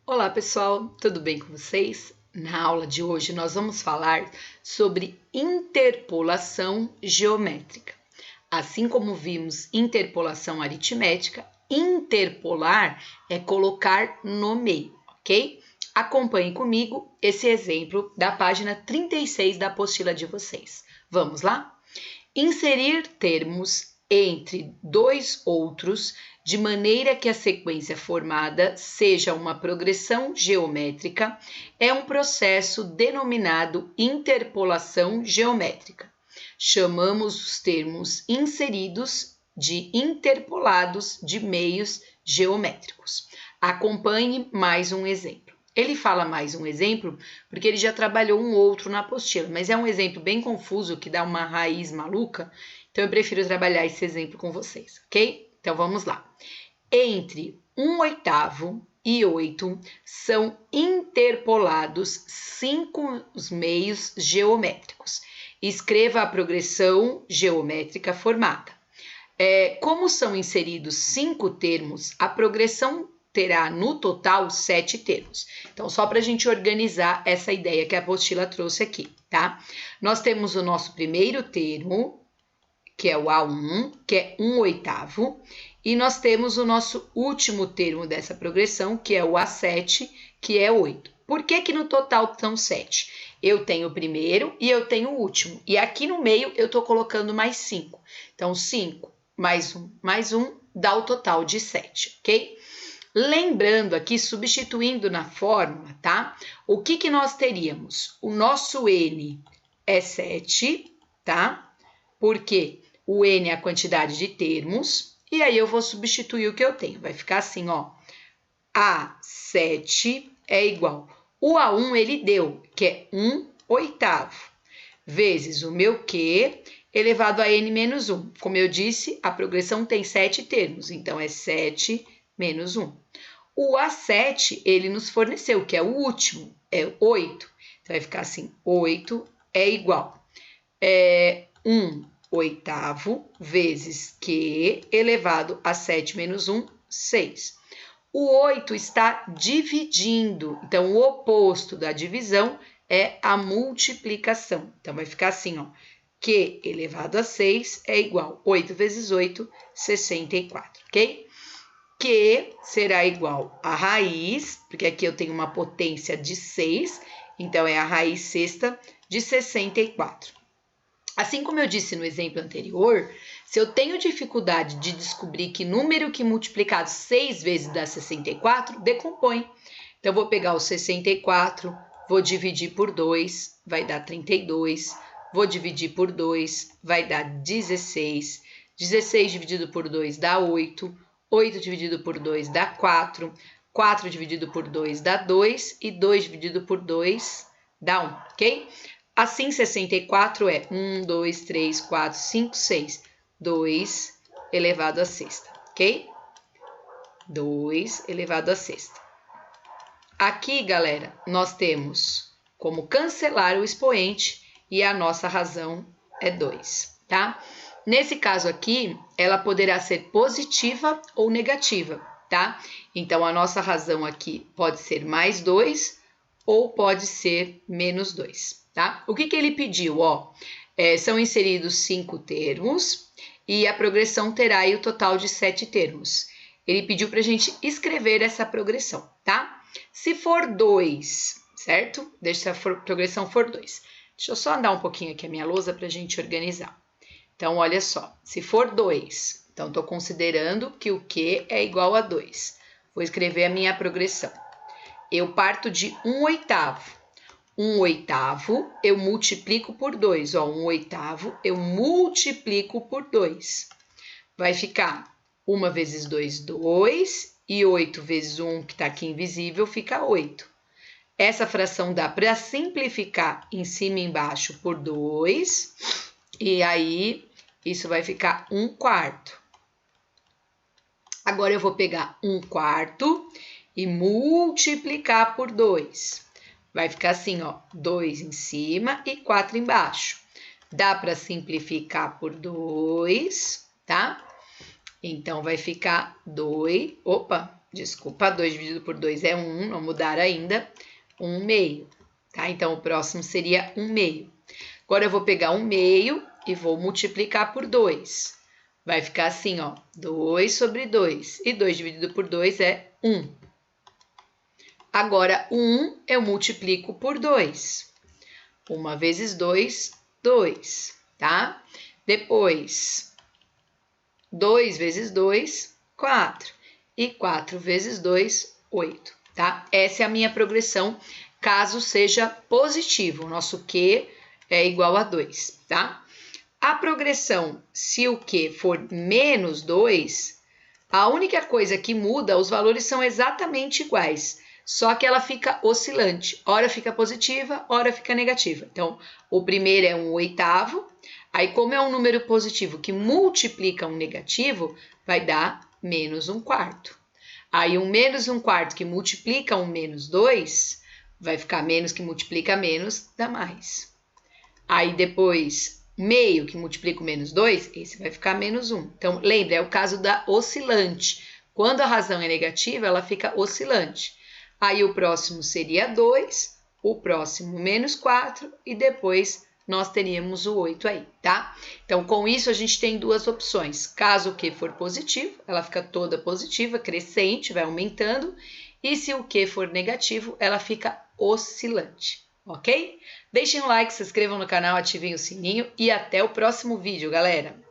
Olá pessoal, tudo bem com vocês? Na aula de hoje nós vamos falar sobre interpolação geométrica. Assim como vimos interpolação aritmética, interpolar é colocar no meio, ok? Acompanhe comigo esse exemplo da página 36 da apostila de vocês. Vamos lá? Inserir termos entre dois outros de maneira que a sequência formada seja uma progressão geométrica é um processo denominado interpolação geométrica. Chamamos os termos inseridos de interpolados de meios geométricos. Acompanhe mais um exemplo. Ele fala mais um exemplo porque ele já trabalhou um outro na apostila, mas é um exemplo bem confuso que dá uma raiz maluca, então eu prefiro trabalhar esse exemplo com vocês, ok? Então vamos lá. Entre 1/8 e 8 são interpolados 5 meios geométricos. Escreva a progressão geométrica formada. Como são inseridos 5 termos, a progressão terá no total 7 termos. Então, só para a gente organizar essa ideia que a apostila trouxe aqui, tá? Nós temos o nosso primeiro termo, que é o A1, que é 1/8, e nós temos o nosso último termo dessa progressão, que é o A7, que é 8. Por que que no total são 7? Eu tenho o primeiro e eu tenho o último, e aqui no meio eu estou colocando mais 5. Então, 5 mais 1 dá o total de 7, ok? Lembrando aqui, substituindo na fórmula, tá? O que nós teríamos? O nosso N é 7, tá? Porque o N é a quantidade de termos, e aí eu vou substituir o que eu tenho. Vai ficar assim, ó. A7 é igual. O A1 ele deu, que é 1/8, vezes o meu Q elevado a N menos 1. Como eu disse, a progressão tem 7 termos, então é 7 menos 1. O A7, ele nos forneceu, que é o último, é 8. Então, vai ficar assim, 8 é igual. 1/8 vezes Q elevado a 7 menos 1, 6. O 8 está dividindo, então o oposto da divisão é a multiplicação. Então, vai ficar assim, ó, Q elevado a 6 é igual 8 vezes 8, 64, ok? Que será igual a raiz, porque aqui eu tenho uma potência de 6, então é a raiz sexta de 64. Assim como eu disse no exemplo anterior, se eu tenho dificuldade de descobrir que número que multiplicado 6 vezes dá 64, decompõe. Então, eu vou pegar o 64, vou dividir por 2, vai dar 32, vou dividir por 2, vai dar 16, 16 dividido por 2 dá 8, 8 dividido por 2 dá 4, 4 dividido por 2 dá 2 e 2 dividido por 2 dá 1, ok? Assim, 64 é 1, 2, 3, 4, 5, 6, 2 elevado a sexta, ok? 2 elevado a sexta. Aqui, galera, nós temos como cancelar o expoente e a nossa razão é 2, tá? Nesse caso aqui, ela poderá ser positiva ou negativa, tá? Então, a nossa razão aqui pode ser mais 2 ou pode ser menos 2, tá? O que ele pediu? Ó, são inseridos 5 termos e a progressão terá aí o total de 7 termos. Ele pediu para a gente escrever essa progressão, tá? Se for 2, certo? Deixa se a progressão for 2. Deixa eu só andar um pouquinho aqui a minha lousa para a gente organizar. Então, olha só, se for 2, então estou considerando que o Q é igual a 2. Vou escrever a minha progressão. Eu parto de 1/8. 1/8 eu multiplico por 2. Ó, 1/8 eu multiplico por 2. Vai ficar 1 vezes 2, 2. E 8 vezes 1, que está aqui invisível, fica 8. Essa fração dá para simplificar em cima e embaixo por 2. E aí, isso vai ficar 1/4. Agora, eu vou pegar 1/4 e multiplicar por 2. Vai ficar assim, ó, 2 em cima e 4 embaixo. Dá para simplificar por 2, tá? Então, vai ficar 2... Opa, Desculpa, 2 dividido por 2 é 1, não mudar ainda. 1 meio, tá? Então, o próximo seria 1 meio. Agora, eu vou pegar 1 meio e vou multiplicar por 2. Vai ficar assim, ó, 2 sobre 2. E 2 dividido por 2 é 1. Agora, o 1 eu multiplico por 2. 1 vezes 2, 2, tá? Depois, 2 vezes 2, 4. E 4 vezes 2, 8, tá? Essa é a minha progressão, caso seja positivo. O nosso Q é igual a 2, tá? A progressão, se o Q for menos 2, a única coisa que muda, os valores são exatamente iguais, só que ela fica oscilante. Ora fica positiva, ora fica negativa. Então, o primeiro é 1/8, aí como é um número positivo que multiplica um negativo, vai dar menos 1/4. Aí, um menos 1/4 que multiplica um menos 2, vai ficar menos que multiplica menos, dá mais. Aí, depois, meio que multiplica o menos 2, esse vai ficar menos 1. Então, lembra, é o caso da oscilante. Quando a razão é negativa, ela fica oscilante. Aí, o próximo seria 2, o próximo menos 4 e depois nós teríamos o 8 aí, tá? Então, com isso, a gente tem duas opções. Caso o Q for positivo, ela fica toda positiva, crescente, vai aumentando. E se o Q for negativo, ela fica oscilante, ok? Deixem um like, se inscrevam no canal, ativem o sininho e até o próximo vídeo, galera!